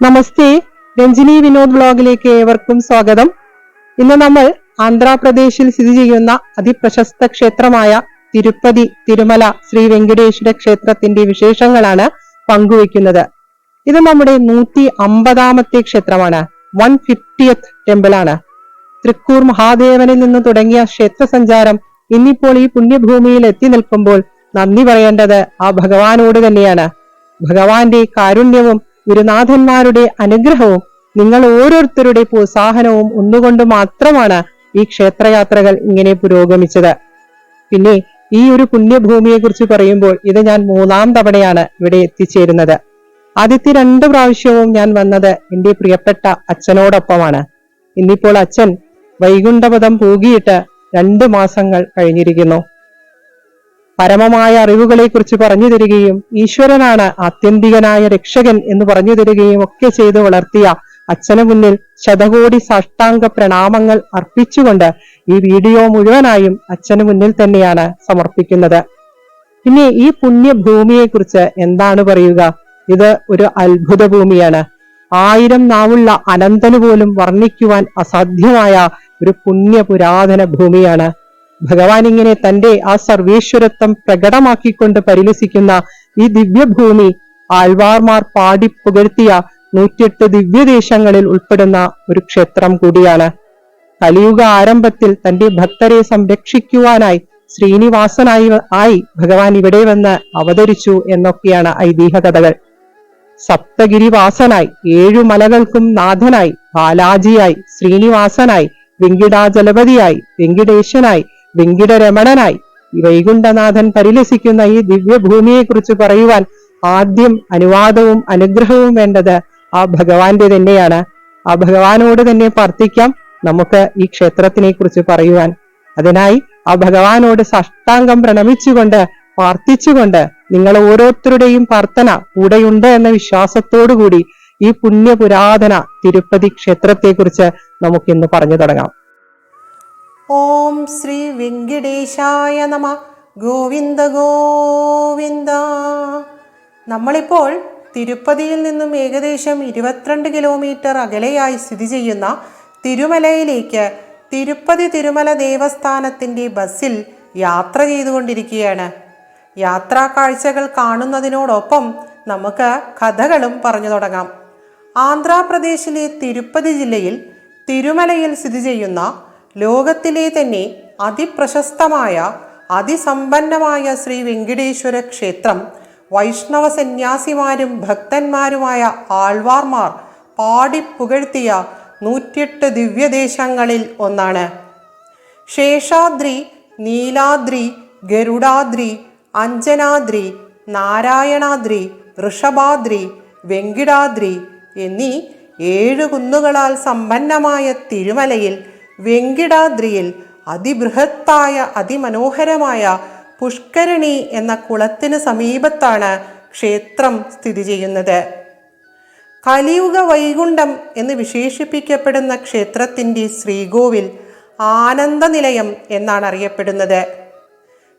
നമസ്തേ, രഞ്ജിനി വിനോദ് ബ്ലോഗിലേക്ക് ഏവർക്കും സ്വാഗതം. ഇന്ന് നമ്മൾ ആന്ധ്രാപ്രദേശിൽ സ്ഥിതി ചെയ്യുന്ന അതിപ്രശസ്ത ക്ഷേത്രമായ തിരുപ്പതി തിരുമല ശ്രീ വെങ്കടേശ്വര ക്ഷേത്രത്തിന്റെ വിശേഷങ്ങളാണ് പങ്കുവയ്ക്കുന്നത്. ഇത് നമ്മുടെ 150ാമത്തെ ക്ഷേത്രമാണ്. 150th ടെമ്പിൾ ആണ്. തൃക്കൂർ മഹാദേവനിൽ നിന്ന് തുടങ്ങിയ ക്ഷേത്ര സഞ്ചാരം ഇന്നിപ്പോൾ ഈ പുണ്യഭൂമിയിൽ എത്തി നിൽക്കുമ്പോൾ നന്ദി പറയേണ്ടത് ആ ഭഗവാനോട് തന്നെയാണ്. ഭഗവാന്റെ കാരുണ്യവും ഗുരുനാഥന്മാരുടെ അനുഗ്രഹവും നിങ്ങൾ ഓരോരുത്തരുടെ പ്രോത്സാഹനവും ഒന്നുകൊണ്ട് മാത്രമാണ് ഈ ക്ഷേത്രയാത്രകൾ ഇങ്ങനെ പുരോഗമിച്ചത്. പിന്നെ ഈ ഒരു പുണ്യഭൂമിയെ കുറിച്ച് പറയുമ്പോൾ ഇത് ഞാൻ 3ാം തവണയാണ് ഇവിടെ എത്തിച്ചേരുന്നത്. ആദ്യത്തെ 2 പ്രാവശ്യവും ഞാൻ വന്നത് എന്റെ പ്രിയപ്പെട്ട അച്ഛനോടൊപ്പമാണ്. ഇന്നിപ്പോൾ അച്ഛൻ വൈകുണ്ഠപദം പൂകിയിട്ട് 2 മാസങ്ങൾ കഴിഞ്ഞിരിക്കുന്നു. പരമമായ അറിവുകളെ കുറിച്ച് പറഞ്ഞു തരികയും ഈശ്വരനാണ് ആത്യന്തികനായ രക്ഷകൻ എന്ന് പറഞ്ഞു തരികയും ഒക്കെ ചെയ്ത് വളർത്തിയ അച്ഛന് മുന്നിൽ ശതകോടി സാഷ്ടാംഗ പ്രണാമങ്ങൾ അർപ്പിച്ചുകൊണ്ട് ഈ വീഡിയോ മുഴുവനായും അച്ഛന് മുന്നിൽ തന്നെയാണ് സമർപ്പിക്കുന്നത്. പിന്നെ ഈ പുണ്യഭൂമിയെ കുറിച്ച് എന്താണ് പറയുക? ഇത് ഒരു അത്ഭുത ഭൂമിയാണ്. 1000 നാവുള്ള അനന്തന് പോലും വർണ്ണിക്കുവാൻ അസാധ്യമായ ഒരു പുണ്യപുരാതന ഭൂമിയാണ്. ഭഗവാൻ ഇങ്ങനെ തന്റെ ആ സർവേശ്വരത്വം പ്രകടമാക്കിക്കൊണ്ട് പരിലസിക്കുന്ന ഈ ദിവ്യഭൂമി ആൾവാർമാർ പാടി പുകഴ്ത്തിയ 108 ദിവ്യദേശങ്ങളിൽ ഉൾപ്പെടുന്ന ഒരു ക്ഷേത്രം കൂടിയാണ്. കലിയുഗ ആരംഭത്തിൽ തന്റെ ഭക്തരെ സംരക്ഷിക്കുവാനായി ശ്രീനിവാസനായി ഭഗവാൻ ഇവിടെ വന്ന് അവതരിച്ചു എന്നൊക്കെയാണ് ഐതിഹ്യ കഥകൾ. സപ്തഗിരിവാസനായി 7 മലകൾക്കും നാഥനായി ബാലാജിയായി ശ്രീനിവാസനായി വെങ്കിടാചലപതിയായി വെങ്കിടേശനായി വെങ്കിടരമണനായി വൈകുണ്ഠനാഥൻ പരിലസിക്കുന്ന ഈ ദിവ്യഭൂമിയെ കുറിച്ച് പറയുവാൻ ആദ്യം അനുവാദവും അനുഗ്രഹവും വേണ്ടത് ആ ഭഗവാന്റെ തന്നെയാണ്. ആ ഭഗവാനോട് തന്നെ പ്രാർത്ഥിക്കാം നമുക്ക് ഈ ക്ഷേത്രത്തിനെ കുറിച്ച് പറയുവാൻ. അതിനായി ആ ഭഗവാനോട് സാഷ്ടാംഗം പ്രണമിച്ചുകൊണ്ട് പ്രാർത്ഥിച്ചുകൊണ്ട് നിങ്ങൾ ഓരോരുത്തരുടെയും പ്രാർത്ഥന കൂടെയുണ്ട് എന്ന വിശ്വാസത്തോടുകൂടി ഈ പുണ്യപുരാതന തിരുപ്പതി ക്ഷേത്രത്തെ കുറിച്ച് നമുക്കിന്ന് പറഞ്ഞു തുടങ്ങാം. ഓം ശ്രീ വെങ്കിടേശായ നമ. ഗോവിന്ദ ഗോവിന്ദ. നമ്മളിപ്പോൾ തിരുപ്പതിയിൽ നിന്നും ഏകദേശം 22 കിലോമീറ്റർ അകലെയായി സ്ഥിതി ചെയ്യുന്ന തിരുമലയിലേക്ക് തിരുപ്പതി തിരുമല ദേവസ്ഥാനത്തിൻ്റെ ബസ്സിൽ യാത്ര ചെയ്തുകൊണ്ടിരിക്കുകയാണ്. യാത്രാ കാഴ്ചകൾ കാണുന്നതിനോടൊപ്പം നമുക്ക് കഥകളും പറഞ്ഞു തുടങ്ങാം. ആന്ധ്രാപ്രദേശിലെ തിരുപ്പതി ജില്ലയിൽ തിരുമലയിൽ സ്ഥിതി ചെയ്യുന്ന ലോകത്തിലെ തന്നെ അതിപ്രശസ്തമായ അതിസമ്പന്നമായ ശ്രീ വെങ്കടേശ്വര ക്ഷേത്രം വൈഷ്ണവ സന്യാസിമാരും ഭക്തന്മാരുമായ ആൾവാർമാർ പാടിപ്പുകഴ്ത്തിയ 108 ദിവ്യദേശങ്ങളിൽ ഒന്നാണ്. ശേഷാദ്രി, നീലാദ്രി, ഗരുഡാദ്രി, അഞ്ജനാദ്രി, നാരായണാദ്രി, ഋഷഭാദ്രി, വെങ്കിടാദ്രി എന്നീ 7 കുന്നുകളാൽ സമ്പന്നമായ തിരുമലയിൽ വെങ്കിടാദ്രിയിൽ അതിബൃഹത്തായ അതിമനോഹരമായ പുഷ്കരണി എന്ന കുളത്തിന് സമീപത്താണ് ക്ഷേത്രം സ്ഥിതി ചെയ്യുന്നത്. കലിയുഗ വൈകുണ്ഠം എന്ന് വിശേഷിപ്പിക്കപ്പെടുന്ന ക്ഷേത്രത്തിൻ്റെ ശ്രീകോവിൽ ആനന്ദനിലയം എന്നാണ് അറിയപ്പെടുന്നത്.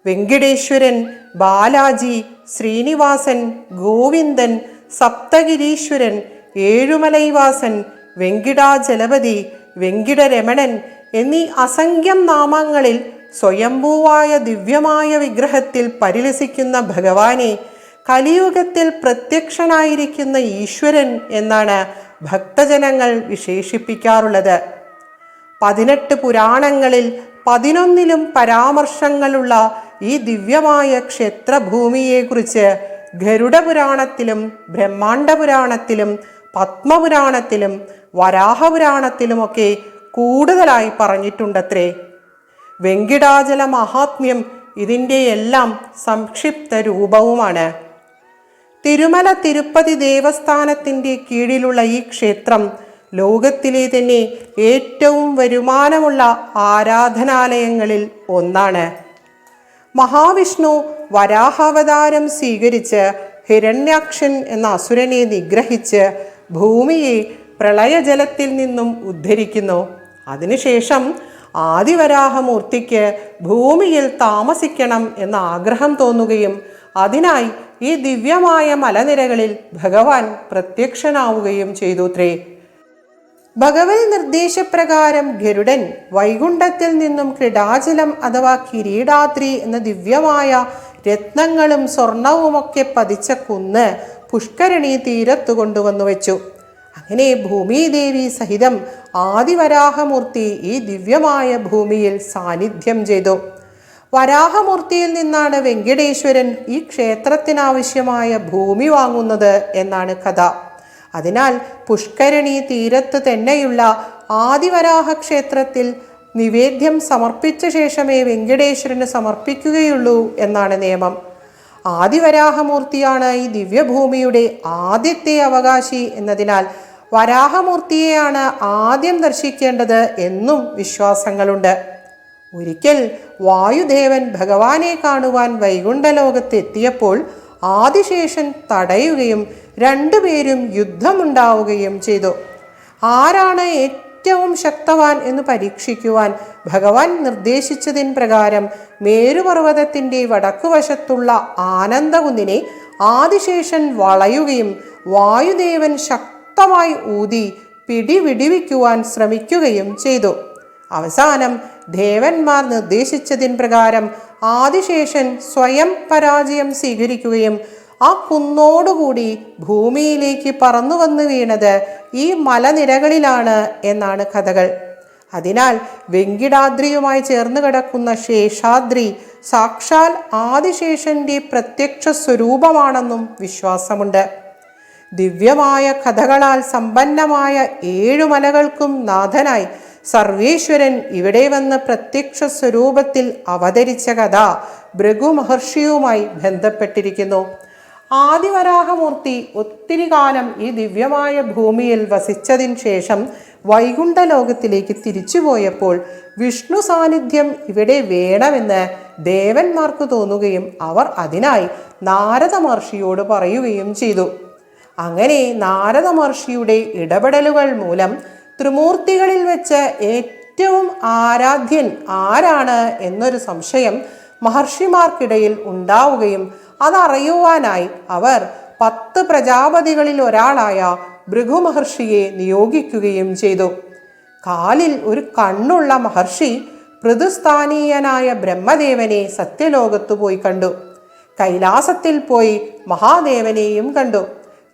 വെങ്കടേശ്വരൻ, ബാലാജി, ശ്രീനിവാസൻ, ഗോവിന്ദൻ, സപ്തഗിരീശ്വരൻ, ഏഴുമലൈവാസൻ, വെങ്കിടാചലപതി, വെങ്കിടരമണൻ എന്നീ അസംഖ്യം നാമങ്ങളിൽ സ്വയംഭൂവായ ദിവ്യമായ വിഗ്രഹത്തിൽ പരിലസിക്കുന്ന ഭഗവാനെ കലിയുഗത്തിൽ പ്രത്യക്ഷനായിരിക്കുന്ന ഈശ്വരൻ എന്നാണ് ഭക്തജനങ്ങൾ വിശേഷിപ്പിക്കാറുള്ളത്. 18 പുരാണങ്ങളിൽ 11ലും പരാമർശങ്ങളുള്ള ഈ ദിവ്യമായ ക്ഷേത്രഭൂമിയെക്കുറിച്ച് ഗരുഡപുരാണത്തിലും ബ്രഹ്മാണ്ഡപുരാണത്തിലും പത്മപുരാണത്തിലും വരാഹപുരാണത്തിലുമൊക്കെ കൂടുതലായി പറഞ്ഞിട്ടുണ്ടത്രേ. വെങ്കിടാചല മഹാത്മ്യം ഇതിൻ്റെ എല്ലാം സംക്ഷിപ്ത രൂപവുമാണ്. തിരുമല തിരുപ്പതി ദേവസ്ഥാനത്തിൻ്റെ കീഴിലുള്ള ഈ ക്ഷേത്രം ലോകത്തിലെ തന്നെ ഏറ്റവും വരുമാനമുള്ള ആരാധനാലയങ്ങളിൽ ഒന്നാണ്. മഹാവിഷ്ണു വരാഹാവതാരം സ്വീകരിച്ച് ഹിരണ്യാക്ഷൻ എന്ന അസുരനെ നിഗ്രഹിച്ച് ഭൂമിയെ പ്രളയജലത്തിൽ നിന്നും ഉദ്ധരിക്കുന്നു. അതിനുശേഷം ആദിവരാഹമൂർത്തിക്ക് ഭൂമിയിൽ താമസിക്കണം എന്ന ആഗ്രഹം തോന്നുകയും അതിനായി ഈ ദിവ്യമായ മലനിരകളിൽ ഭഗവാൻ പ്രത്യക്ഷനാവുകയും ചെയ്തുത്രേ. ഭഗവത് നിർദ്ദേശപ്രകാരം ഗരുഡൻ വൈകുണ്ഠത്തിൽ നിന്നും ക്രീഡാചലം അഥവാ കിരീടാദ്രി എന്ന ദിവ്യമായ രത്നങ്ങളും സ്വർണവുമൊക്കെ പതിച്ച കുന്ന് പുഷ്കരണി തീരത്തു കൊണ്ടുവന്നു വെച്ചു. അങ്ങനെ ഭൂമിദേവി സഹിതം ആദിവരാഹമൂർത്തി ഈ ദിവ്യമായ ഭൂമിയിൽ സാന്നിധ്യം ചെയ്തു. വരാഹമൂർത്തിയിൽ നിന്നാണ് വെങ്കടേശ്വരൻ ഈ ക്ഷേത്രത്തിനാവശ്യമായ ഭൂമി വാങ്ങുന്നത് എന്നാണ് കഥ. അതിനാൽ പുഷ്കരണി തീരത്ത് തന്നെയുള്ള ആദിവരാഹ ക്ഷേത്രത്തിൽ നിവേദ്യം സമർപ്പിച്ച ശേഷമേ വെങ്കടേശ്വരന് സമർപ്പിക്കുകയുള്ളൂ എന്നാണ് നിയമം. ആദിവരാഹമൂർത്തിയാണ് ഈ ദിവ്യഭൂമിയുടെ ആദ്യത്തെ അവകാശി എന്നതിനാൽ വരാഹമൂർത്തിയെയാണ് ആദ്യം ദർശിക്കേണ്ടത് എന്നും വിശ്വാസങ്ങളുണ്ട്. ഒരിക്കൽ വായുദേവൻ ഭഗവാനെ കാണുവാൻ വൈകുണ്ഠലോകത്തെത്തിയപ്പോൾ ആദിശേഷൻ തടയുകയും രണ്ടുപേരും യുദ്ധമുണ്ടാവുകയും ചെയ്തു. ആരാണ് ഏറ്റവും ശക്തവാൻ എന്ന് പരീക്ഷിക്കുവാൻ ഭഗവാൻ നിർദ്ദേശിച്ചതിന് പ്രകാരം മേരുപർവ്വതത്തിൻ്റെ വടക്കുവശത്തുള്ള ആനന്ദകുന്നിനെ ആദിശേഷൻ വളയുകയും വായുദേവൻ ശക്തമായി ഊതി പിടിവിടുവിക്കുവാൻ ശ്രമിക്കുകയും ചെയ്തു. അവസാനം ദേവന്മാർ നിർദ്ദേശിച്ചതിന് പ്രകാരം ആദിശേഷൻ സ്വയം പരാജയം സ്വീകരിക്കുകയും ആ കുന്നോടുകൂടി ഭൂമിയിലേക്ക് പറന്നു വന്നു വീണത് ഈ മലനിരകളിലാണ് എന്നാണ് കഥകൾ. അതിനാൽ വെങ്കിടാദ്രിയുമായി ചേർന്ന് കിടക്കുന്ന ശേഷാദ്രി സാക്ഷാൽ ആദിശേഷന്റെ പ്രത്യക്ഷ സ്വരൂപമാണെന്നും വിശ്വാസമുണ്ട്. ദിവ്യമായ കഥകളാൽ സമ്പന്നമായ 7 മലകൾക്കും നാഥനായി സർവേശ്വരൻ ഇവിടെ വന്ന് പ്രത്യക്ഷ സ്വരൂപത്തിൽ അവതരിച്ച കഥ ഭൃഗു മഹർഷിയുമായി ബന്ധപ്പെട്ടിരിക്കുന്നു. ആദിവരാഹമൂർത്തി ഒത്തിരി കാലം ഈ ദിവ്യമായ ഭൂമിയിൽ വസിച്ചതിന് ശേഷം വൈകുണ്ഠലോകത്തിലേക്ക് തിരിച്ചുപോയപ്പോൾ വിഷ്ണു സാന്നിധ്യം ഇവിടെ വേണമെന്ന് ദേവന്മാർക്ക് തോന്നുകയും അവർ അതിനായി നാരദ മഹർഷിയോട് പറയുകയും ചെയ്തു. അങ്ങനെ നാരദ മഹർഷിയുടെ ഇടപെടലുകൾ മൂലം ത്രിമൂർത്തികളിൽ വെച്ച് ഏറ്റവും ആരാധ്യൻ ആരാണ് എന്നൊരു സംശയം മഹർഷിമാർക്കിടയിൽ ഉണ്ടാവുകയും അതറിയുവാനായി അവർ 10 പ്രജാപതികളിൽ ഒരാളായ ഭൃഗു മഹർഷിയെ നിയോഗിക്കുകയും ചെയ്തു. കാലിൽ ഒരു കണ്ണുള്ള മഹർഷി പൃഥുസ്ഥാനീയനായ ബ്രഹ്മദേവനെ സത്യലോകത്തു പോയി കണ്ടു. കൈലാസത്തിൽ പോയി മഹാദേവനെയും കണ്ടു.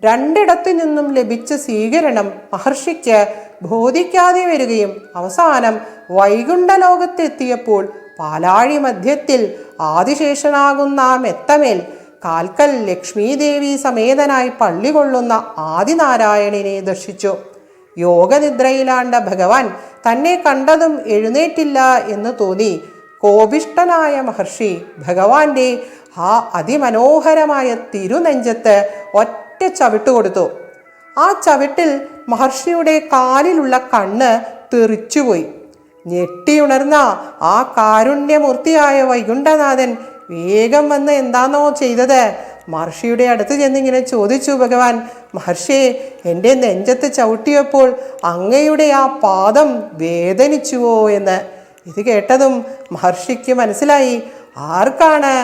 രണ്ടിടത്തു നിന്നും ലഭിച്ച സ്വീകരണം മഹർഷിക്ക് ബോധിക്കാതെ വരികയും അവസാനം വൈകുണ്ഠലോകത്തെത്തിയപ്പോൾ പാലാഴി മധ്യത്തിൽ ആദിശേഷനാകുന്ന മെത്തമേൽ കാൽക്കൽ ലക്ഷ്മീദേവി സമേതനായി പള്ളി കൊള്ളുന്ന ആദിനാരായണനെ ദർശിച്ചു. യോഗനിദ്രയിലാണ്ട ഭഗവാൻ തന്നെ കണ്ടതും എഴുന്നേറ്റില്ല എന്ന് തോന്നി കോപിഷ്ഠനായ മഹർഷി ഭഗവാന്റെ ആ അതിമനോഹരമായ തിരുനെഞ്ചത്ത് ഒറ്റ ചവിട്ട് കൊടുത്തു. ആ ചവിട്ടിൽ മഹർഷിയുടെ കാലിലുള്ള കണ്ണ് തെറിച്ചുപോയി. ഞെട്ടിയുണർന്ന ആ കാരുണ്യമൂർത്തിയായ വൈകുണ്ഠനാഥൻ വേഗം വന്ന് എന്താണോ ചെയ്തത് മഹർഷിയുടെ അടുത്ത് ചെന്നിങ്ങനെ ചോദിച്ചു. ഭഗവാൻ, മഹർഷിയെ, എൻ്റെ നെഞ്ചത്ത് ചവിട്ടിയപ്പോൾ അങ്ങയുടെ ആ പാദം വേദനിച്ചുവോ എന്ന്. ഇത് കേട്ടതും മഹർഷിക്ക് മനസ്സിലായി ആർക്കാണ്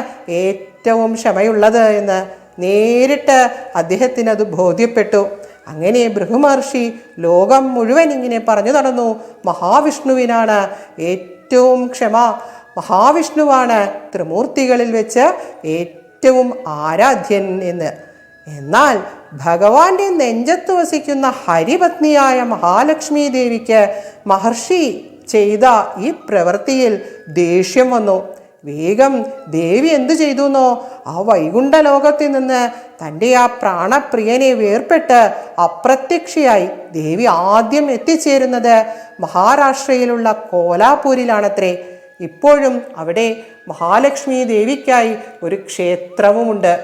ഏറ്റവും ക്ഷമയുള്ളത് എന്ന്. നേരിട്ട് അദ്ദേഹത്തിന് അത് ബോധ്യപ്പെട്ടു. അങ്ങനെ ഭൃഗുമഹർഷി ലോകം മുഴുവൻ ഇങ്ങനെ പറഞ്ഞു നടന്നു, മഹാവിഷ്ണുവിനാണ് ഏറ്റവും ക്ഷമ, മഹാവിഷ്ണുവാണ് ത്രിമൂർത്തികളിൽ വെച്ച് ഏറ്റവും ആരാധ്യൻ എന്ന്. എന്നാൽ ഭഗവാന്റെ നെഞ്ചത്ത് വസിക്കുന്ന ഹരിപത്നിയായ മഹാലക്ഷ്മി ദേവിക്ക് മഹർഷി ചെയ്ത ഈ പ്രവൃത്തിയിൽ ദേഷ്യം വന്നു. വേഗം ദേവി എന്തു ചെയ്തു എന്നോ, ആ വൈകുണ്ഠലോകത്തിൽ നിന്ന് തൻ്റെ ആ പ്രാണപ്രിയനെ വേർപെട്ട് അപ്രത്യക്ഷയായി ദേവി ആദ്യം എത്തിച്ചേരുന്നത് മഹാരാഷ്ട്രയിലുള്ള കോലാപൂരിലാണത്രേ. ഇപ്പോഴും അവിടെ മഹാലക്ഷ്മി ദേവിക്കായി ഒരു ക്ഷേത്രവുമുണ്ട്.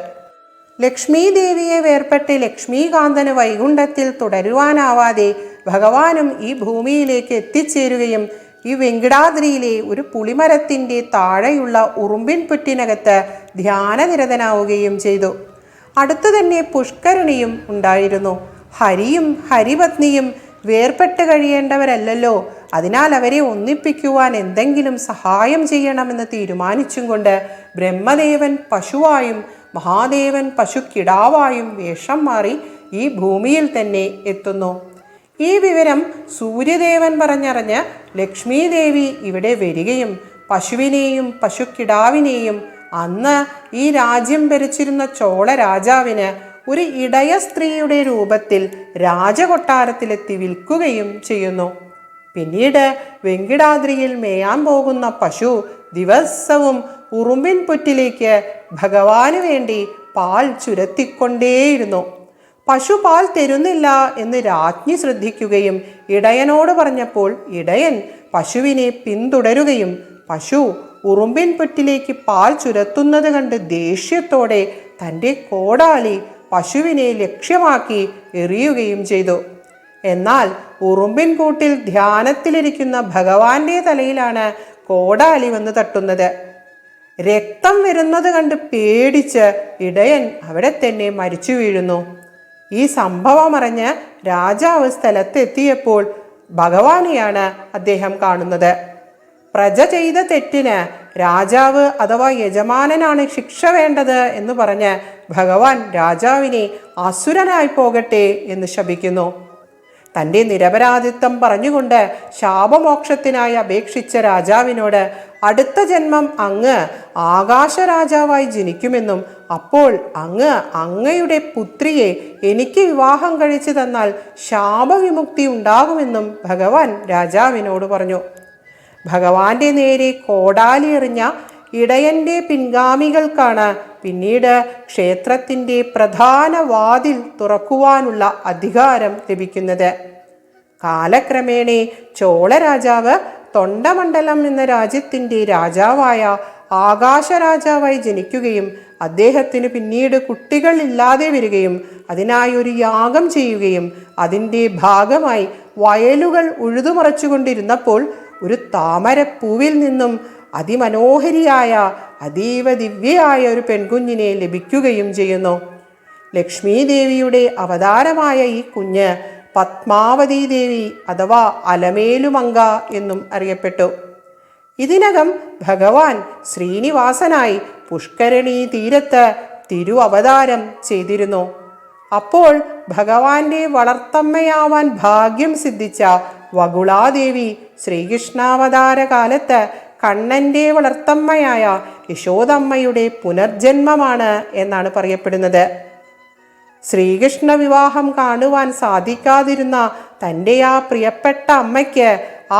ലക്ഷ്മി ദേവിയെ വേർപെട്ട് ലക്ഷ്മീകാന്തന് വൈകുണ്ഠത്തിൽ തുടരുവാനാവാതെ ഭഗവാനും ഈ ഭൂമിയിലേക്ക് എത്തിച്ചേരുകയും ഈ വെങ്കിടാദ്രിയിലെ ഒരു പുളിമരത്തിൻ്റെ താഴെയുള്ള ഉറുമ്പിൻ പുറ്റിനകത്ത് ധ്യാനനിരതനാവുകയും ചെയ്തു. അടുത്തു തന്നെ പുഷ്കരണിയും ഉണ്ടായിരുന്നു. ഹരിയും ഹരിപത്നിയും വേർപെട്ട് കഴിയേണ്ടവരല്ലല്ലോ, അതിനാൽ അവരെ ഒന്നിപ്പിക്കുവാൻ എന്തെങ്കിലും സഹായം ചെയ്യണമെന്ന് തീരുമാനിച്ചും കൊണ്ട് ബ്രഹ്മദേവൻ പശുവായും മഹാദേവൻ പശുക്കിടാവായും വേഷം മാറി ഈ ഭൂമിയിൽ തന്നെ എത്തുന്നു. ഈ വിവരം സൂര്യദേവൻ പറഞ്ഞറിഞ്ഞ് ലക്ഷ്മി ദേവി ഇവിടെ വരികയും പശുവിനെയും പശുക്കിടാവിനെയും അന്ന് ഈ രാജ്യം ഭരിച്ചിരുന്ന ചോള രാജാവിന് ഒരു ഇടയ സ്ത്രീയുടെ രൂപത്തിൽ രാജകൊട്ടാരത്തിലെത്തി വിൽക്കുകയും ചെയ്യുന്നു. പിന്നീട് വെങ്കിടാദ്രിയിൽ മേയാൻ പോകുന്ന പശു ദിവസവും ഉറുമ്പിൻ പുറ്റിലേക്ക് ഭഗവാന് വേണ്ടി പാൽ ചുരത്തിക്കൊണ്ടേയിരുന്നു. പശു പാൽ തരുന്നില്ല എന്ന് രാജ്ഞി ശ്രദ്ധിക്കുകയും ഇടയനോട് പറഞ്ഞപ്പോൾ ഇടയൻ പശുവിനെ പിന്തുടരുകയും പശു ഉറുമ്പിൻ പുറ്റിലേക്ക് പാൽ ചുരത്തുന്നത് കണ്ട് ദേഷ്യത്തോടെ തൻ്റെ കോടാലി പശുവിനെ ലക്ഷ്യമാക്കി എറിയുകയും ചെയ്തു. എന്നാൽ ഉറുമ്പിൻ കൂട്ടിൽ ധ്യാനത്തിലിരിക്കുന്ന ഭഗവാന്റെ തലയിലാണ് കോടാലി വന്ന് തട്ടുന്നത്. രക്തം വരുന്നത് കണ്ട് പേടിച്ച് ഇടയൻ അവിടെ തന്നെ മരിച്ചു വീഴുന്നു. ഈ സംഭവം അറിഞ്ഞ് രാജാവ് സ്ഥലത്തെത്തിയപ്പോൾ ഭഗവാനെയാണ് അദ്ദേഹം കാണുന്നത്. പ്രജ ചെയ്ത തെറ്റിന് രാജാവ് അഥവാ യജമാനനാണ് ശിക്ഷ വേണ്ടത് എന്ന് പറഞ്ഞ് ഭഗവാൻ രാജാവിനെ അസുരനായി പോകട്ടെ എന്ന് ശപിക്കുന്നു. തൻ്റെ നിരപരാധിത്വം പറഞ്ഞുകൊണ്ട് ശാപമോക്ഷത്തിനായി അപേക്ഷിച്ച രാജാവിനോട് അടുത്ത ജന്മം അങ്ങ് ആകാശരാജാവായി ജനിക്കുമെന്നും അപ്പോൾ അങ്ങയുടെ പുത്രിയെ എനിക്ക് വിവാഹം കഴിച്ചു തന്നാൽ ശാപവിമുക്തി ഉണ്ടാകുമെന്നും ഭഗവാൻ രാജാവിനോട് പറഞ്ഞു. ഭഗവാന്റെ നേരെ കോടാലി എറിഞ്ഞ ഇടയന്റെ പിൻഗാമികൾക്കാണ് പിന്നീട് ക്ഷേത്രത്തിൻ്റെ പ്രധാന വാതിൽ തുറക്കുവാനുള്ള അധികാരം ലഭിക്കുന്നത്. കാലക്രമേണ ചോള രാജാവ് തൊണ്ടമണ്ഡലം എന്ന രാജ്യത്തിൻ്റെ രാജാവായ ആകാശരാജാവായി ജനിക്കുകയും അദ്ദേഹത്തിന് പിന്നീട് കുട്ടികൾ ഇല്ലാതെ വരികയും അതിനായി ഒരു യാഗം ചെയ്യുകയും അതിൻ്റെ ഭാഗമായി വയലുകൾ ഉഴുതുമറച്ചുകൊണ്ടിരുന്നപ്പോൾ ഒരു താമരപ്പൂവിൽ നിന്നും അതിമനോഹരിയായ അതീവ ദിവ്യയായ ഒരു പെൺകുഞ്ഞിനെ ലഭിക്കുകയും ചെയ്യുന്നു. ലക്ഷ്മി ദേവിയുടെ അവതാരമായ ഈ കുഞ്ഞ് പത്മാവതി ദേവി അഥവാ അലമേലുമങ്ക എന്നും അറിയപ്പെട്ടു. ഇതിനകം ഭഗവാൻ ശ്രീനിവാസനായി പുഷ്കരണി തീരത്ത് തിരുവവതാരം ചെയ്തിരുന്നു. അപ്പോൾ ഭഗവാന്റെ വളർത്തമ്മയാവാൻ ഭാഗ്യം സിദ്ധിച്ച വകുളാദേവി ശ്രീകൃഷ്ണാവതാര കാലത്ത് കണ്ണൻ്റെ വളർത്തമ്മയായ യശോദമ്മയുടെ പുനർജന്മമാണ് എന്നാണ് പറയപ്പെടുന്നത്. ശ്രീകൃഷ്ണ വിവാഹം കാണുവാൻ സാധിക്കാതിരുന്ന തൻ്റെ ആ പ്രിയപ്പെട്ട അമ്മയ്ക്ക്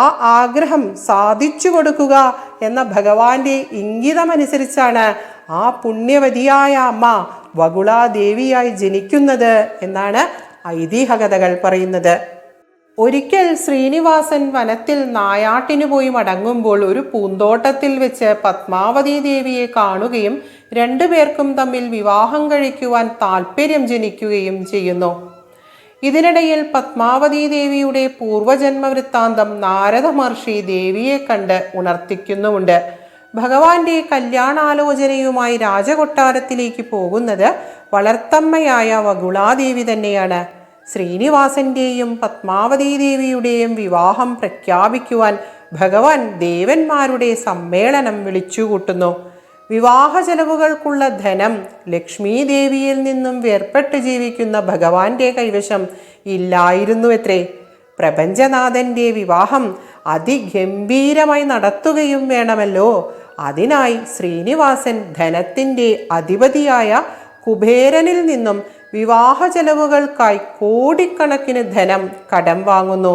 ആ ആഗ്രഹം സാധിച്ചു കൊടുക്കുക എന്ന ഭഗവാന്റെ ഇംഗിതമനുസരിച്ചാണ് ആ പുണ്യവതിയായ അമ്മ വകുളാദേവിയായി ജനിക്കുന്നത് എന്നാണ് ഐതിഹ്യകഥകൾ പറയുന്നത്. ഒരിക്കൽ ശ്രീനിവാസൻ വനത്തിൽ നായാട്ടിനു പോയി മടങ്ങുമ്പോൾ ഒരു പൂന്തോട്ടത്തിൽ വെച്ച് പത്മാവതി ദേവിയെ കാണുകയും രണ്ടുപേർക്കും തമ്മിൽ വിവാഹം കഴിക്കുവാൻ താല്പര്യം ജനിക്കുകയും ചെയ്യുന്നു. ഇതിനിടയിൽ പത്മാവതി ദേവിയുടെ പൂർവജന്മവൃത്താന്തം നാരദ മഹർഷി ദേവിയെ കണ്ട് ഉണർത്തിക്കുന്നുമുണ്ട്. ഭഗവാന്റെ കല്യാണാലോചനയുമായി രാജകൊട്ടാരത്തിലേക്ക് പോകുന്നത് വളർത്തമ്മയായ വകുളാദേവി തന്നെയാണ്. ശ്രീനിവാസന്റെയും പത്മാവതി ദേവിയുടെയും വിവാഹം പ്രഖ്യാപിക്കുവാൻ ഭഗവാൻ ദേവന്മാരുടെ സമ്മേളനം വിളിച്ചുകൂട്ടുന്നു. വിവാഹ ചെലവുകൾക്കുള്ള ധനം ലക്ഷ്മി ദേവിയിൽ നിന്നും വേർപെട്ട് ജീവിക്കുന്ന ഭഗവാന്റെ കൈവശം ഇല്ലായിരുന്നുവത്രേ. പ്രപഞ്ചനാഥന്റെ വിവാഹം അതിഗംഭീരമായി നടത്തുകയും വേണമല്ലോ. അതിനായി ശ്രീനിവാസൻ ധനത്തിൻ്റെ അധിപതിയായ കുബേരനിൽ നിന്നും വിവാഹ ചെലവുകൾക്കായി കോടിക്കണക്കിന് ധനം കടം വാങ്ങുന്നു.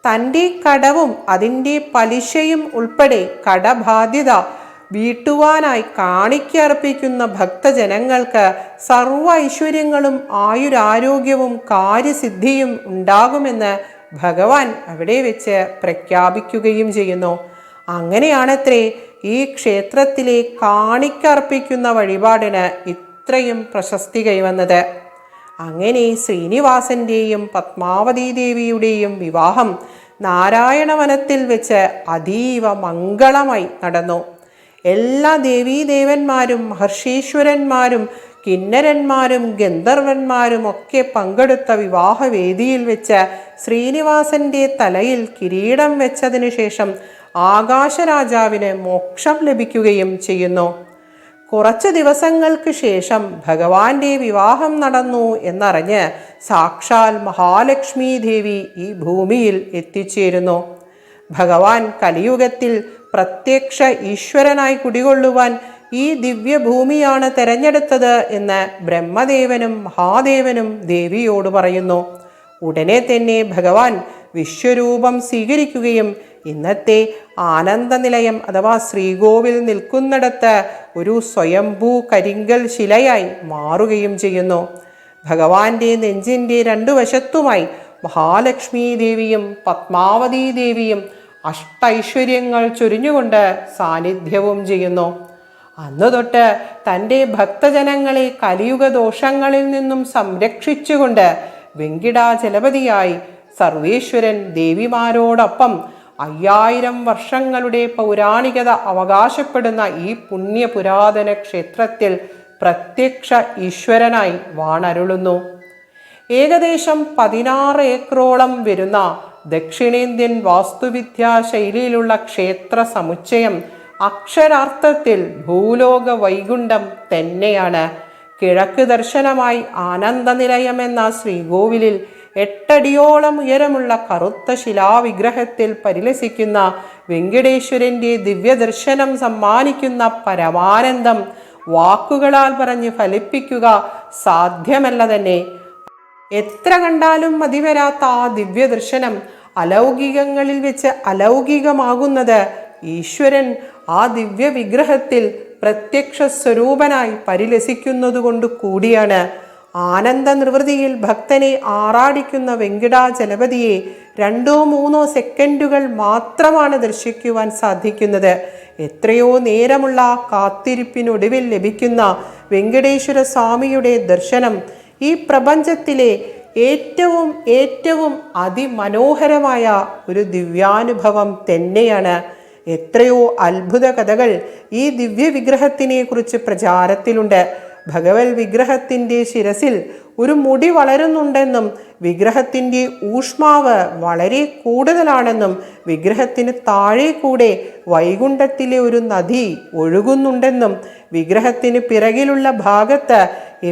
തൻ്റെ കടവും അതിൻ്റെ പലിശയും ഉൾപ്പെടെ കടബാധ്യത വീട്ടുവാനായി കാണിക്കർപ്പിക്കുന്ന ഭക്തജനങ്ങൾക്ക് സർവ്വ ഐശ്വര്യങ്ങളും ആയുരാരോഗ്യവും കാര്യസിദ്ധിയും ഉണ്ടാകുമെന്ന് ഭഗവാൻ അവിടെ വെച്ച് പ്രഖ്യാപിക്കുകയും ചെയ്യുന്നു. അങ്ങനെയാണത്രേ ഈ ക്ഷേത്രത്തിലെ കാണിക്കർപ്പിക്കുന്ന വഴിപാടിന് ഇത്രയും പ്രശസ്തി കൈവന്നത്. അങ്ങനെ ശ്രീനിവാസന്റെയും പത്മാവതി ദേവിയുടെയും വിവാഹം നാരായണവനത്തിൽ വെച്ച് അതീവ മംഗളമായി നടന്നു. എല്ലാ ദേവീദേവന്മാരും മഹർഷീശ്വരന്മാരും കിന്നരന്മാരും ഗന്ധർവന്മാരും ഒക്കെ പങ്കെടുത്ത വിവാഹവേദിയിൽ വെച്ച് ശ്രീനിവാസന്റെ തലയിൽ കിരീടം വെച്ചതിനു ശേഷം ആകാശരാജാവിന് മോക്ഷം ലഭിക്കുകയും ചെയ്യുന്നു. കുറച്ച് ദിവസങ്ങൾക്ക് ശേഷം ഭഗവാന്റെ വിവാഹം നടന്നു എന്നറിഞ്ഞ് സാക്ഷാൽ മഹാലക്ഷ്മി ദേവി ഈ ഭൂമിയിൽ എത്തിച്ചേരുന്നു. ഭഗവാൻ കലിയുഗത്തിൽ പ്രത്യക്ഷ ഈശ്വരനായി കുടികൊള്ളുവാൻ ഈ ദിവ്യഭൂമിയാണ് തെരഞ്ഞെടുത്തത് എന്ന് ബ്രഹ്മദേവനും മഹാദേവനും ദേവിയോട് പറയുന്നു. ഉടനെ തന്നെ ഭഗവാൻ വിശ്വരൂപം സ്വീകരിക്കുകയും ഇന്നത്തെ ആനന്ദനിലയം അഥവാ ശ്രീകോവിൽ നിൽക്കുന്നിടത്ത് ഒരു സ്വയംഭൂ കരിങ്കൽ ശിലയായി മാറുകയും ചെയ്യുന്നു. ഭഗവാന്റെ നെഞ്ചിൻ്റെ രണ്ടു വശത്തുമായി മഹാലക്ഷ്മി ദേവിയും പത്മാവതി ദേവിയും അഷ്ടൈശ്വര്യങ്ങൾ ചൊരിഞ്ഞുകൊണ്ട് സാന്നിധ്യവും ചെയ്യുന്നു. അന്നു തൊട്ട് തൻ്റെ ഭക്തജനങ്ങളെ കലിയുഗ ദോഷങ്ങളിൽ നിന്നും സംരക്ഷിച്ചുകൊണ്ട് വെങ്കിടാചലപതിയായി സർവേശ്വരൻ ദേവിമാരോടൊപ്പം 5000 വർഷങ്ങളുടെ പൗരാണികത അവകാശപ്പെടുന്ന ഈ പുണ്യപുരാതന ക്ഷേത്രത്തിൽ പ്രത്യക്ഷ ഈശ്വരനായി വാണരുളുന്നു. ഏകദേശം 16 ഏക്കറോളം വരുന്ന ദക്ഷിണേന്ത്യൻ വാസ്തുവിദ്യാ ശൈലിയിലുള്ള ക്ഷേത്ര സമുച്ചയം അക്ഷരാർത്ഥത്തിൽ ഭൂലോക വൈകുണ്ഠം തന്നെയാണ്. കിഴക്ക് ദർശനമായി ആനന്ദനിലയം എന്ന ശ്രീകോവിലിൽ 8 അടിയോളം ഉയരമുള്ള കറുത്ത ശിലാവിഗ്രഹത്തിൽ പരിലസിക്കുന്ന വെങ്കടേശ്വരൻ്റെ ദിവ്യദർശനം സമ്മാനിക്കുന്ന പരമാനന്ദം വാക്കുകളാൽ പറഞ്ഞ് ഫലിപ്പിക്കുക സാധ്യമല്ല തന്നെ. എത്ര കണ്ടാലും മതിവരാത്ത ആ ദിവ്യദർശനം അലൗകികങ്ങളിൽ വെച്ച് അലൗകികമാകുന്നത് ഈശ്വരൻ ആ ദിവ്യ വിഗ്രഹത്തിൽ പ്രത്യക്ഷ സ്വരൂപനായി പരിലസിക്കുന്നതുകൊണ്ട് കൂടിയാണ്. ആനന്ദ നിർവൃതിയിൽ ഭക്തനെ ആറാടിക്കുന്ന വെങ്കിടാചലപതിയെ 2-3 സെക്കൻഡുകൾ മാത്രമാണ് ദർശിക്കുവാൻ സാധിക്കുന്നത്. എത്രയോ നേരമുള്ള കാത്തിരിപ്പിനൊടുവിൽ ലഭിക്കുന്ന വെങ്കടേശ്വര സ്വാമിയുടെ ദർശനം ഈ പ്രപഞ്ചത്തിലെ ഏറ്റവും അതിമനോഹരമായ ഒരു ദിവ്യാനുഭവം തന്നെയാണ്. എത്രയോ അത്ഭുത കഥകൾ ഈ ദിവ്യ വിഗ്രഹത്തിനെ കുറിച്ച് പ്രചാരത്തിലുണ്ട്. ഭഗവത് വിഗ്രഹത്തിൻ്റെ ശിരസിൽ ഒരു മുടി വളരുന്നുണ്ടെന്നും വിഗ്രഹത്തിൻ്റെ ഊഷ്മാവ് വളരെ കൂടുതലാണെന്നും വിഗ്രഹത്തിന് താഴെ കൂടെ വൈകുണ്ഠത്തിലെ ഒരു നദി ഒഴുകുന്നുണ്ടെന്നും വിഗ്രഹത്തിന് പിറകിലുള്ള ഭാഗത്ത്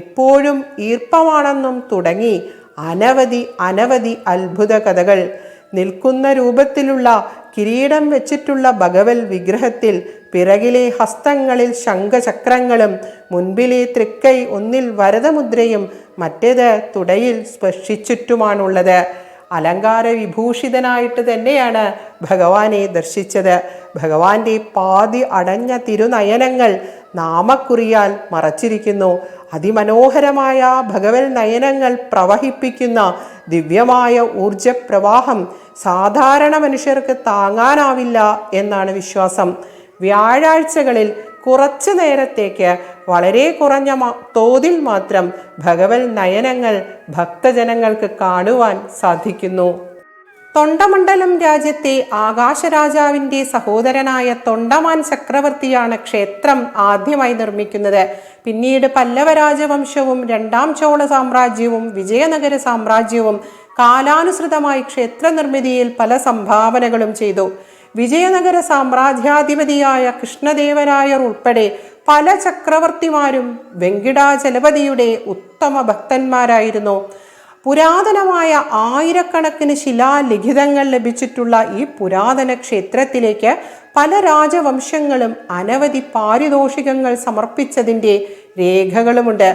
എപ്പോഴും ഈർപ്പമാണെന്നും തുടങ്ങി അനവധി അത്ഭുത കഥകൾ. നിൽക്കുന്ന രൂപത്തിലുള്ള കിരീടം വെച്ചിട്ടുള്ള ഭഗവത് വിഗ്രഹത്തിൽ പിറകിലെ ഹസ്തങ്ങളിൽ ശംഖചക്രങ്ങളും മുൻപിലെ തൃക്കൈ ഒന്നിൽ വരദമുദ്രയും മറ്റേത് തുടയിൽ സ്പർശിച്ചിട്ടുമാണുള്ളത്. അലങ്കാര വിഭൂഷിതനായിട്ട് തന്നെയാണ് ഭഗവാനെ ദർശിച്ചത്. ഭഗവാന്റെ പാതി അടഞ്ഞ തിരുനയനങ്ങൾ നാമക്കുറിയാൽ മറച്ചിരിക്കുന്നു. അതിമനോഹരമായ ഭഗവത് നയനങ്ങൾ പ്രവഹിപ്പിക്കുന്ന ദിവ്യമായ ഊർജപ്രവാഹം സാധാരണ മനുഷ്യർക്ക് താങ്ങാനാവില്ല എന്നാണ് വിശ്വാസം. വ്യാഴാഴ്ചകളിൽ കുറച്ചു നേരത്തേക്ക് വളരെ കുറഞ്ഞ തോതിൽ മാത്രം ഭഗവത് നയനങ്ങൾ ഭക്തജനങ്ങൾക്ക് കാണുവാൻ സാധിക്കുന്നു. തൊണ്ടമണ്ഡലം രാജ്യത്തെ ആകാശരാജാവിൻ്റെ സഹോദരനായ തൊണ്ടമാൻ ചക്രവർത്തിയാണ് ക്ഷേത്രം ആദ്യമായി നിർമ്മിക്കുന്നത്. പിന്നീട് പല്ലവ രാജവംശവും 2ാം ചോള സാമ്രാജ്യവും വിജയനഗര സാമ്രാജ്യവും കാലാനുസൃതമായി ക്ഷേത്ര നിർമ്മിതിയിൽ പല സംഭാവനകളും ചെയ്തു. വിജയനഗര സാമ്രാജ്യാധിപതിയായ കൃഷ്ണദേവരായർ ഉൾപ്പെടെ പല ചക്രവർത്തിമാരും വെങ്കിടാചലപതിയുടെ ഉത്തമ ഭക്തന്മാരായിരുന്നു. പുരാതനമായ ആയിരക്കണക്കിന് ശിലാലിഖിതങ്ങൾ ലഭിച്ചിട്ടുള്ള ഈ പുരാതന ക്ഷേത്രത്തിലേക്ക് പല രാജവംശങ്ങളും അനവധി പാരിതോഷികങ്ങൾ സമർപ്പിച്ചതിൻ്റെ രേഖകളുമുണ്ട്.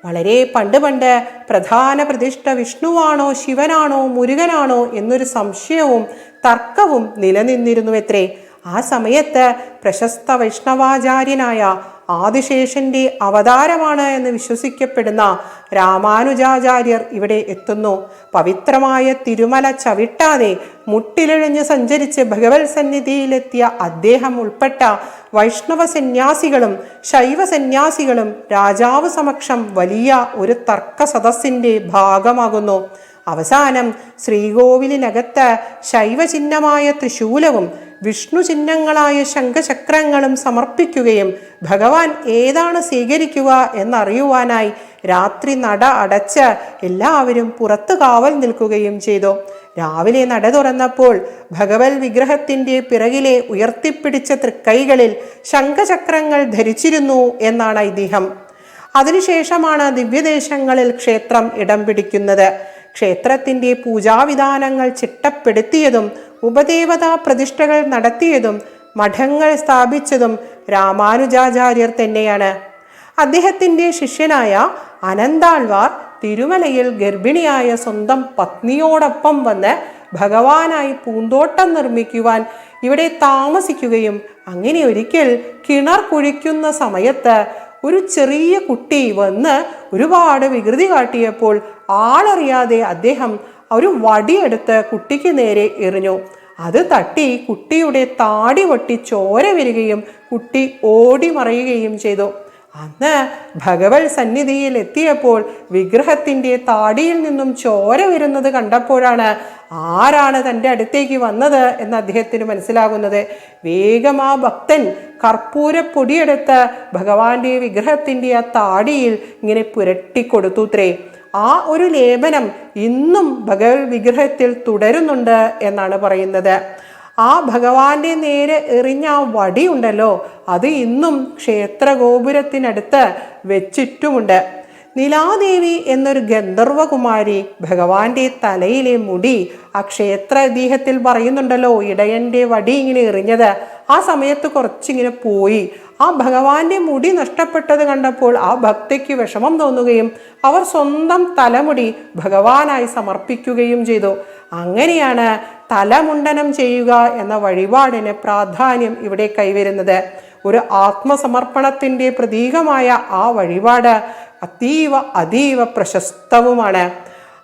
വളരെ പണ്ട് പ്രധാന പ്രതിഷ്ഠ വിഷ്ണുവാണോ ശിവനാണോ മുരുകനാണോ എന്നൊരു സംശയവും തർക്കവും നിലനിന്നിരുന്നുവത്രേ. ആ സമയത്ത് പ്രശസ്ത വൈഷ്ണവാചാര്യനായ ആദിശേഷന്റെ അവതാരമാണ് എന്ന് വിശ്വസിക്കപ്പെടുന്ന രാമാനുജാചാര്യർ ഇവിടെ എത്തുന്നു. പവിത്രമായ തിരുമല ചവിട്ടാതെ മുട്ടിലിഴഞ്ഞ് സഞ്ചരിച്ച് ഭഗവത് സന്നിധിയിലെത്തിയ അദ്ദേഹം ഉൾപ്പെട്ട വൈഷ്ണവ സന്യാസികളും ശൈവ സന്യാസികളും രാജാവ് സമക്ഷം വലിയ ഒരു തർക്ക സദസ്സിൻ്റെ ഭാഗമാകുന്നു. അവസാനം ശ്രീകോവിലിനകത്ത് ശൈവചിഹ്നമായ ത്രിശൂലവും വിഷ്ണു ചിഹ്നങ്ങളായ ശംഖചക്രങ്ങളും സമർപ്പിക്കുകയും ഭഗവാൻ ഏതാണ് സ്വീകരിക്കുക എന്നറിയുവാനായി രാത്രി നട അടച്ച് എല്ലാവരും പുറത്ത് കാവൽ നിൽക്കുകയും ചെയ്തു. രാവിലെ നട തുറന്നപ്പോൾ ഭഗവത് വിഗ്രഹത്തിൻ്റെ പിറകിലെ ഉയർത്തിപ്പിടിച്ച തൃക്കൈകളിൽ ശംഖചക്രങ്ങൾ ധരിച്ചിരുന്നു എന്നാണ് ഐതിഹ്യം. അതിനുശേഷമാണ് ദിവ്യദേശങ്ങളിൽ ക്ഷേത്രം ഇടം പിടിക്കുന്നത്. ക്ഷേത്രത്തിൻ്റെ പൂജാവിധാനങ്ങൾ ചിട്ടപ്പെടുത്തിയതും ഉപദേവതാ പ്രതിഷ്ഠകൾ നടത്തിയതും മഠങ്ങൾ സ്ഥാപിച്ചതും രാമാനുജാചാര്യർ തന്നെയാണ്. അദ്ദേഹത്തിൻ്റെ ശിഷ്യനായ അനന്താൾവാർ തിരുമലയിൽ ഗർഭിണിയായ സ്വന്തം പത്നിയോടൊപ്പം വന്ന് ഭഗവാനായി പൂന്തോട്ടം നിർമ്മിക്കുവാൻ ഇവിടെ താമസിക്കുകയും അങ്ങനെ ഒരിക്കൽ കിണർ കുഴിക്കുന്ന സമയത്ത് ഒരു ചെറിയ കുട്ടി വന്ന് ഒരുപാട് വികൃതി കാട്ടിയപ്പോൾ ആളറിയാതെ അദ്ദേഹം ഒരു വടിയെടുത്ത് കുട്ടിക്ക് നേരെ എറിഞ്ഞു. അത് തട്ടി കുട്ടിയുടെ താടി പൊട്ടി ചോര വരികയും കുട്ടി ഓടി മറയുകയും ചെയ്തു. അന്ന് ഭഗവത് സന്നിധിയിൽ എത്തിയപ്പോൾ വിഗ്രഹത്തിൻ്റെ താടിയിൽ നിന്നും ചോര വരുന്നത് കണ്ടപ്പോഴാണ് ആരാണ് തൻ്റെ അടുത്തേക്ക് വന്നത് എന്ന് അദ്ദേഹത്തിന് മനസ്സിലാകുന്നത്. വേഗം ആ ഭക്തൻ കർപ്പൂരപ്പൊടിയെടുത്ത് ഭഗവാന്റെ വിഗ്രഹത്തിൻ്റെ ആ താടിയിൽ ഇങ്ങനെ പുരട്ടിക്കൊടുത്തുത്രേ. ആ ഒരു ലേപനം ഇന്നും ഭഗവത് വിഗ്രഹത്തിൽ തുടരുന്നുണ്ട് എന്നാണ് പറയുന്നത്. ആ ഭഗവാന്റെ നേരെ എറിഞ്ഞ ആ വടി ഉണ്ടല്ലോ, അത് ഇന്നും ക്ഷേത്ര ഗോപുരത്തിനടുത്ത് വെച്ചിട്ടുമുണ്ട്. നിലാദേവി എന്നൊരു ഗന്ധർവകുമാരി ഭഗവാന്റെ തലയിലെ മുടി ആ ക്ഷേത്ര ഐതിഹ്യത്തിൽ പറയുന്നുണ്ടല്ലോ, ഇടയൻ്റെ വടി ഇങ്ങനെ എറിഞ്ഞത് ആ സമയത്ത് കുറച്ചിങ്ങനെ പോയി. ആ ഭഗവാന്റെ മുടി നഷ്ടപ്പെട്ടത് കണ്ടപ്പോൾ ആ ഭക്തയ്ക്ക് വിഷമം തോന്നുകയും അവർ സ്വന്തം തലമുടി ഭഗവാനായി സമർപ്പിക്കുകയും ചെയ്തു. അങ്ങനെയാണ് തലമുണ്ടനം ചെയ്യുക എന്ന വഴിപാടിന് പ്രാധാന്യം ഇവിടെ കൈവരുന്നത്. ഒരു ആത്മസമർപ്പണത്തിൻ്റെ പ്രതീകമായ ആ വഴിപാട് അതീവ പ്രശസ്തവുമാണ്.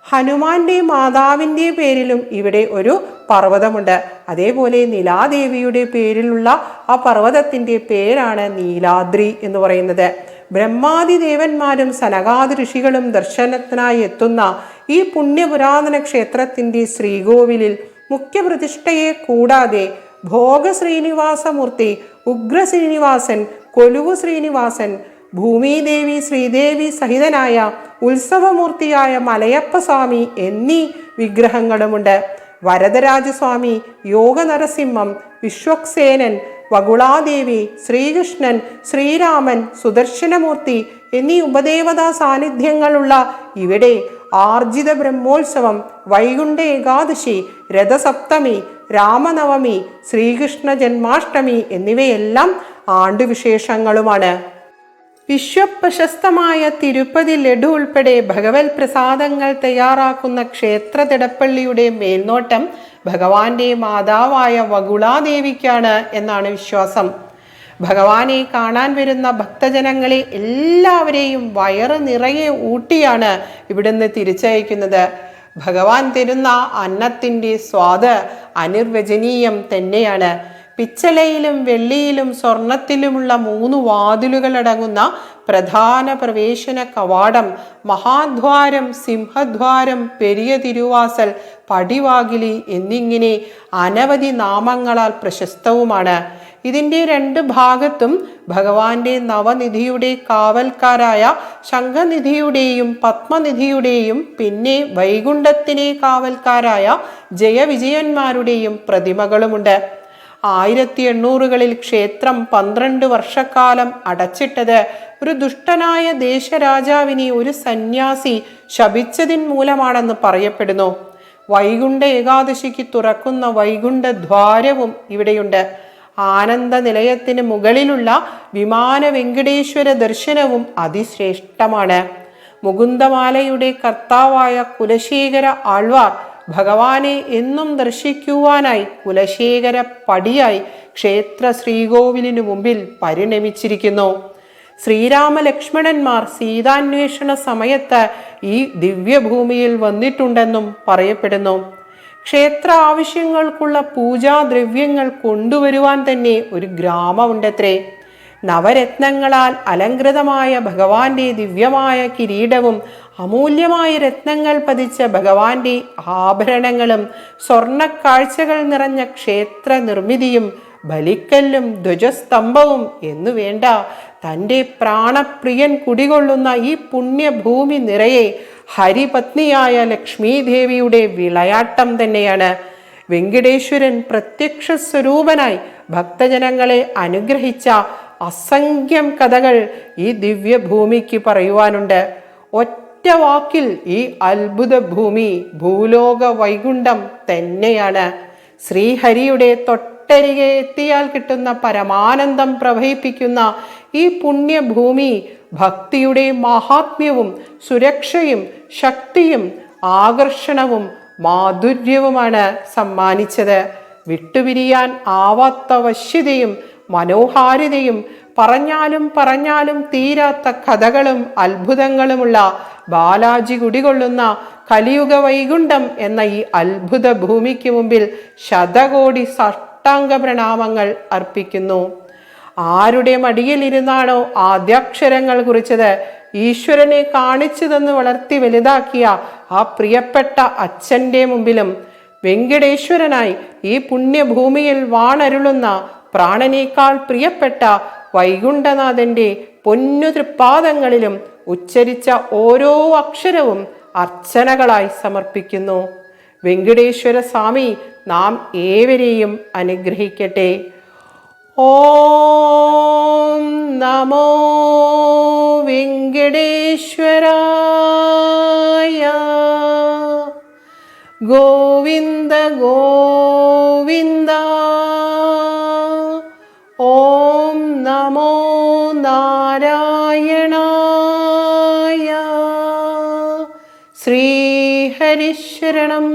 ഹനുമാന്റെ മാതാവിൻ്റെ പേരിലും ഇവിടെ ഒരു പർവ്വതമുണ്ട്. അതേപോലെ നീലാദേവിയുടെ പേരിലുള്ള ആ പർവ്വതത്തിൻ്റെ പേരാണ് നീലാദ്രി എന്ന് പറയുന്നത്. ബ്രഹ്മാദി ദേവന്മാരും സനകാദി ഋഷികളും ദർശനത്തിനായി എത്തുന്ന ഈ പുണ്യപുരാതന ക്ഷേത്രത്തിൻ്റെ ശ്രീകോവിലിൽ മുഖ്യപ്രതിഷ്ഠയെ കൂടാതെ ഭോഗ ശ്രീനിവാസമൂർത്തി, ഉഗ്ര ശ്രീനിവാസൻ, കൊലുവു ശ്രീനിവാസൻ, ഭൂമിദേവി ശ്രീദേവി സഹിതനായ ഉത്സവമൂർത്തിയായ മലയപ്പസ്വാമി എന്നീ വിഗ്രഹങ്ങളുമുണ്ട്. വരദരാജസ്വാമി, യോഗനരസിംഹം, വിശ്വക്സേനൻ, വകുളാദേവി, ശ്രീകൃഷ്ണൻ, ശ്രീരാമൻ, സുദർശനമൂർത്തി എന്നീ ഉപദേവതാ സാന്നിധ്യങ്ങളുള്ള ഇവിടെ ആർജിത ബ്രഹ്മോത്സവം, വൈകുണ്ഠ ഏകാദശി, രഥസപ്തമി, രാമനവമി, ശ്രീകൃഷ്ണ ജന്മാഷ്ടമി എന്നിവയെല്ലാം ആണ്ടുവിശേഷങ്ങളുമാണ്. വിശ്വപ്രശസ്തമായ തിരുപ്പതി ലഡു ഉൾപ്പെടെ ഭഗവത് പ്രസാദങ്ങൾ തയ്യാറാക്കുന്ന ക്ഷേത്ര തിടപ്പള്ളിയുടെ മേൽനോട്ടം ഭഗവാന്റെ മാതാവായ വകുളാദേവിക്കാണ് എന്നാണ് വിശ്വാസം. ഭഗവാനെ കാണാൻ വരുന്ന ഭക്തജനങ്ങളെ എല്ലാവരെയും വയറ് നിറയെ ഊട്ടിയാണ് ഇവിടുന്ന് തിരിച്ചയക്കുന്നത്. ഭഗവാൻ തരുന്ന അന്നത്തിൻ്റെ സ്വാദ് അനിർവചനീയം തന്നെയാണ്. പിച്ചളയിലും വെള്ളിയിലും സ്വർണത്തിലുമുള്ള 3 വാതിലുകളടങ്ങുന്ന പ്രധാന പ്രവേശന കവാടം, മഹാദ്വാരം, സിംഹദ്വാരം, പെരിയ തിരുവാസൽ, പടിവാകിലി എന്നിങ്ങനെ അനവധി നാമങ്ങളാൽ പ്രശസ്തവുമാണ്. ഇതിൻ്റെ 2 ഭാഗത്തും ഭഗവാന്റെ നവനിധിയുടെ കാവൽക്കാരായ ശംഖനിധിയുടെയും പത്മനിധിയുടെയും പിന്നെ വൈകുണ്ഠത്തിനെ കാവൽക്കാരായ ജയവിജയന്മാരുടെയും പ്രതിമകളുമുണ്ട്. 1800കളിൽ ക്ഷേത്രം 12 വർഷക്കാലം അടച്ചിട്ടത് ഒരു ദുഷ്ടനായ ദേശരാജാവിനെ ഒരു സന്യാസി ശപിച്ചതിൻ മൂലമാണെന്ന് പറയപ്പെടുന്നു. വൈകുണ്ഠ ഏകാദശിക്ക് തുറക്കുന്ന വൈകുണ്ഠ ദ്വാരവും ഇവിടെയുണ്ട്. ആനന്ദ നിലയത്തിന് മുകളിലുള്ള വിമാന വെങ്കടേശ്വര ദർശനവും അതിശ്രേഷ്ഠമാണ്. മുകുന്ദമാലയുടെ കർത്താവായ കുലശേഖര ആൾവാർ ഭഗവാനെ എന്നും ദർശിക്കുവാനായി കുലശേഖര പടിയായി ക്ഷേത്ര ശ്രീകോവിലിനു മുമ്പിൽ പരിണമിച്ചിരിക്കുന്നു. ശ്രീരാമലക്ഷ്മണന്മാർ സീതാന്വേഷണ സമയത്ത് ഈ ദിവ്യഭൂമിയിൽ വന്നിട്ടുണ്ടെന്നും പറയപ്പെടുന്നു. ക്ഷേത്ര ആവശ്യങ്ങൾക്കുള്ള പൂജാദ്രവ്യങ്ങൾ കൊണ്ടുവരുവാൻ തന്നെ ഒരു ഗ്രാമമുണ്ടത്രേ. നവരത്നങ്ങളാൽ അലങ്കൃതമായ ഭഗവാന്റെ ദിവ്യമായ കിരീടവും അമൂല്യമായ രത്നങ്ങൾ പതിച്ച ഭഗവാന്റെ ആഭരണങ്ങളും സ്വർണക്കാഴ്ചകൾ നിറഞ്ഞ ക്ഷേത്ര നിർമ്മിതിയും ബലിക്കല്ലും ധ്വജസ്തംഭവും എന്നു വേണ്ട തൻ്റെ പ്രാണപ്രിയൻ കുടികൊള്ളുന്ന ഈ പുണ്യഭൂമി നിറയെ ഹരിപത്നിയായ ലക്ഷ്മീദേവിയുടെ വിളയാട്ടം തന്നെയാണ്. വെങ്കടേശ്വരൻ പ്രത്യക്ഷ സ്വരൂപനായി ഭക്തജനങ്ങളെ അനുഗ്രഹിച്ച അസംഖ്യം കഥകൾ ഈ ദിവ്യഭൂമിക്ക് പറയുവാനുണ്ട്. ഒറ്റ വാക്കിൽ ഈ അത്ഭുത ഭൂമി ഭൂലോക വൈകുണ്ഠം തന്നെയാണ്. ശ്രീഹരിയുടെ തൊട്ടരികെ എത്തിയാൽ കിട്ടുന്ന പരമാനന്ദം പ്രവഹിപ്പിക്കുന്ന ഈ പുണ്യഭൂമി ഭക്തിയുടെ മഹാത്മ്യവും സുരക്ഷയും ശക്തിയും ആകർഷണവും മാധുര്യവുമാണ് സമ്മാനിച്ചത്. വിട്ടുപിരിയാൻ ആവാത്ത വശ്യതയും മനോഹാരിതയും പറഞ്ഞാലും തീരാത്ത കഥകളും അത്ഭുതങ്ങളുമുള്ള ബാലാജി കുടികൊള്ളുന്ന കലിയുഗ വൈകുണ്ഠം എന്ന ഈ അത്ഭുത ഭൂമിക്ക് മുമ്പിൽ ശതകോടി സാഷ്ടാംഗ പ്രണാമങ്ങൾ അർപ്പിക്കുന്നു. ആരുടെ മടിയിലിരുന്നാണോ ആദ്യാക്ഷരങ്ങൾ കുറിച്ചത്, ഈശ്വരനെ കാണിച്ചു തന്ന് വളർത്തി വലുതാക്കിയ ആ പ്രിയപ്പെട്ട അച്ഛൻ്റെ മുമ്പിലും വെങ്കടേശ്വരനായി ഈ പുണ്യഭൂമിയിൽ വാണരുളുന്ന പ്രാണനേക്കാൾ പ്രിയപ്പെട്ട വൈകുണ്ഠനാഥന്റെ പൊന്നു തൃപ്പാദങ്ങളിലും ഉച്ചരിച്ച ഓരോ അക്ഷരവും അർച്ചനകളായി സമർപ്പിക്കുന്നു. വെങ്കടേശ്വര സ്വാമി നാം ഏവരെയും അനുഗ്രഹിക്കട്ടെ. ഓം നമോ വെങ്കടേശ്വരായ. ഗോവിന്ദ ഗോവിന്ദ. ഓം നമോ നാരായണായ. ശ്രീഹരിശരണം.